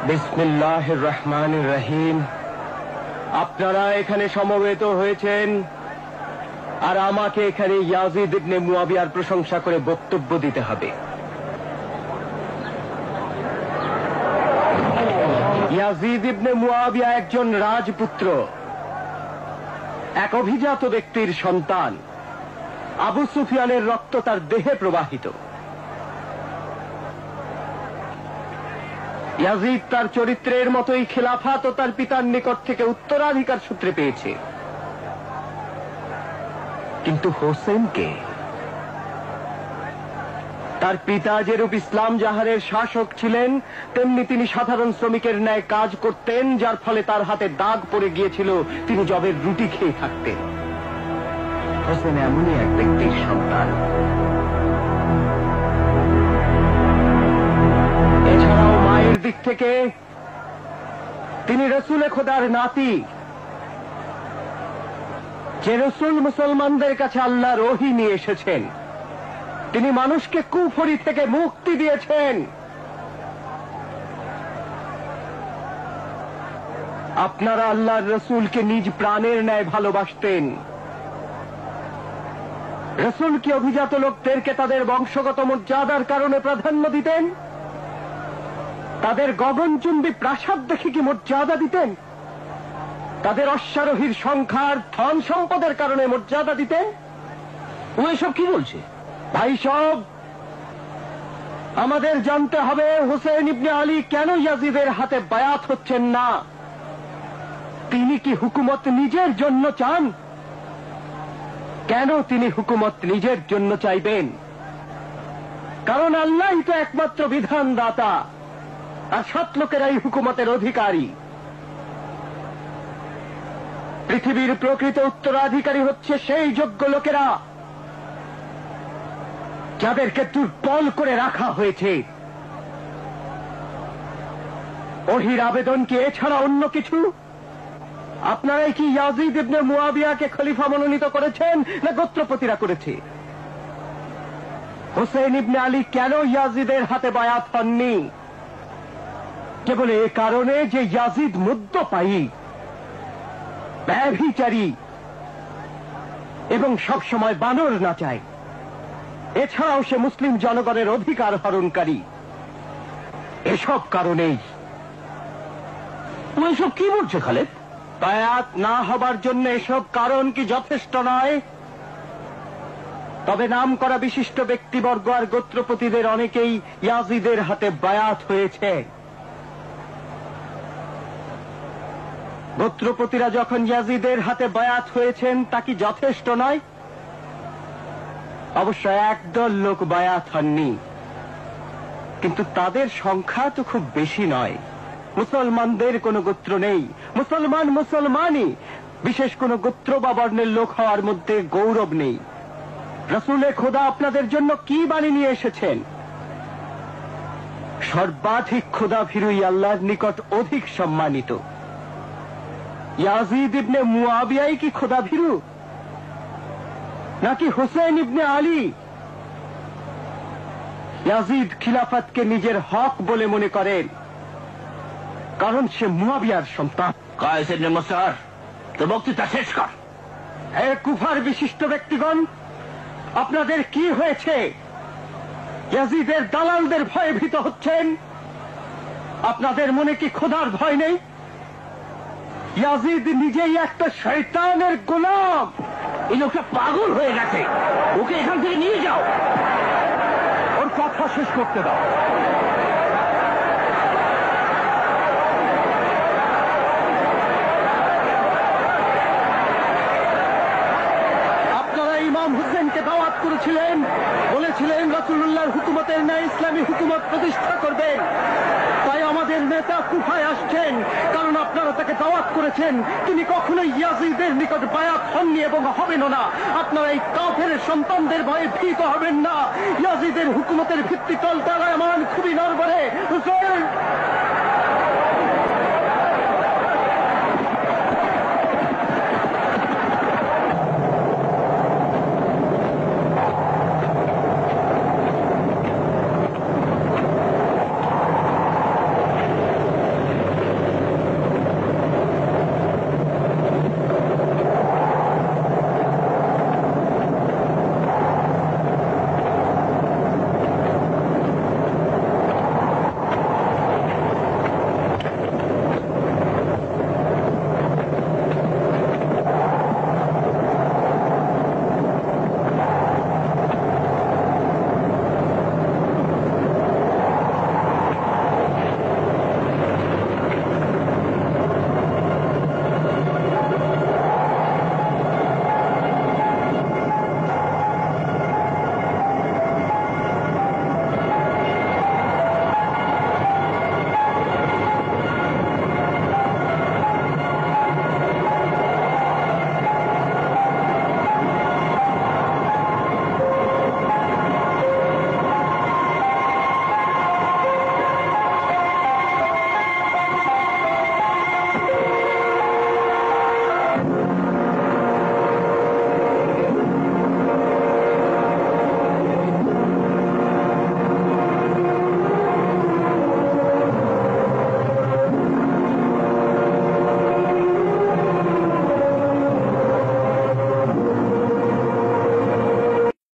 বিসমিল্লাহির রহমানির রহিম। আপনারা এখানে সমবেত হয়েছেন আর আমাকে এখানে ইয়াজিদ ইবনে মুয়াবিয়ার প্রশংসা করে বক্তব্য দিতে হবে। ইয়াজিদ ইবনে মুয়াবিয়া একজন রাজপুত্র, এক অভিজাত ব্যক্তির সন্তান। আবু সুফিয়ানের রক্ত তার দেহে প্রবাহিত। ইয়াজিদ তার চরিত্রের মতোই খিলাফত ও তার পিতার নিকট থেকে উত্তরাধিকার সূত্রে পেয়েছে। কিন্তু হোসেনকে, তার পিতা যেরূপ ইসলাম জাহারের শাসক ছিলেন, তেমনি তিনি সাধারণ শ্রমিকের ন্যায় কাজ করতেন, যার ফলে তার হাতে দাগ পড়ে গিয়েছিল। তিনি জবের রুটি খেয়ে থাকতেন। হোসেন এমনই এক ব্যক্তির সন্তান। এছাড়াও মায়ের দিক থেকে তিনি রসুলে খোদার নাতি, যে রসুল মুসলমানদের কাছে আল্লাহর ওহী নিয়ে এসেছেন। তিনি মানুষকে কুফরি থেকে মুক্তি দিয়েছেন। আপনারা আল্লাহর রসুলকে নিজ প্রাণের ন্যায় ভালোবাসতেন। রসুল কি অভিজাত লোকদেরকে তাদের বংশগত মর্যাদার কারণে প্রাধান্য দিতেন? তাদের গগনচুম্বী প্রাসাদ দেখে কি মর্যাদা দিতেন? তাদের অশ্বারোহীর সংখ্যার ধন সম্পদের কারণে মর্যাদা দিতেন? ও এসব কি বলছে ভাই? সব আমাদের জানতে হবে, হোসেন ইবনে আলী কেন ইয়াজিদের হাতে বায়াত হচ্ছেন না? তিনি কি হুকুমত নিজের জন্য চান? কেন তিনি হুকুমত নিজের জন্য চাইবেন? কারণ আল্লাহই তো একমাত্র বিধানদাতা, আর সৎ লোকেরাই হুকুমতের অধিকারী। পৃথিবীর প্রকৃত উত্তরাধিকারী হচ্ছে সেই যোগ্য লোকেরা যাদেরকে দুর্বল করে রাখা হয়েছে। ওহির আবেদন কি এছাড়া অন্য কিছু? আপনারাই কি ইয়াজিদ ইবনে মুয়াবিয়াকে খলিফা মনোনীত করেছেন, না গোত্রপতিরা করেছে? হোসেন ইবনে আলী কেন ইয়াজিদের হাতে বায়াত হননি? কেবল এ কারণে যে ইয়াজিদ মদ্যপায়ী, ব্যভিচারী এবং সবসময় বানর নাচায়। এছাড়াও সে মুসলিম জনগণের অধিকার হরণকারী। এসব কারণেই। ও এসব কি বলছে খালেদ? বায়াত না হবার জন্য এসব কারণ কি যথেষ্ট নয়? তবে নাম করা বিশিষ্ট ব্যক্তিবর্গ আর গোত্রপতিদের অনেকেই ইয়াজিদের হাতে বায়াত হয়েছে। গোত্রপতিরা যখন ইয়াজিদের হাতে বায়াত হয়েছেন, তা কি যথেষ্ট নয়? অবশ্য একদল লোক বায়াত হননি, কিন্তু তাদের সংখ্যা তো খুব বেশি নয়। মুসলমানদের কোনো গোত্র নেই। মুসলমানই। বিশেষ কোন গোত্র বা বর্ণের লোক হওয়ার মধ্যে গৌরব নেই। রসুলে খোদা আপনাদের জন্য কি বাণী নিয়ে এসেছেন? সর্বাধিক খোদা ভীরুই আল্লাহর নিকট অধিক সম্মানিত। ইয়াজিদ ইবনে মুয়াবিয়াই কি খোদা ভীরু, নাকি হোসেন ইবনে আলী? ইয়াজিদ খিলাফতকে নিজের হক বলে মনে করেন, কারণ সে মুয়াবিয়ার সন্তান। কায়েস ইবনে মুসার, তো বক্তৃতা শেষ কর। হে কুফার বিশিষ্ট ব্যক্তিগণ, আপনাদের কি হয়েছে? ইয়াজিদের দালালদের ভয়ে ভীত হচ্ছেন? আপনাদের মনে কি খোদার ভয় নেই? ইয়াজিদ নিজেই একটা শয়তানের গোলাম। এই লোকটা পাগল হয়ে গেছে, ওকে এখান থেকে নিয়ে যাও। ওর কথা শেষ করতে দাও। আপনারা ইমাম হুসেনকে দাওয়াত করেছিলেন, বলেছিলেন রাসূলুল্লাহর হুকুমতের ন্যায় ইসলামী হুকুমত প্রতিষ্ঠা করবেন। তাই আমাদের নেতা কুফায় আসছেন, কারণ আপনারা তাকে দাওয়াত করেছেন। তিনি কখনোই ইয়াজিদের নিকট বায়াত হননি এবং হবেনও না। আপনারা এই কাফের সন্তানদের ভয়ে ভীত হবেন না। ইয়াজিদের হুকুমতের ভিত্তি তলটায় এমন খুবই নড়বড়ে। হুসেন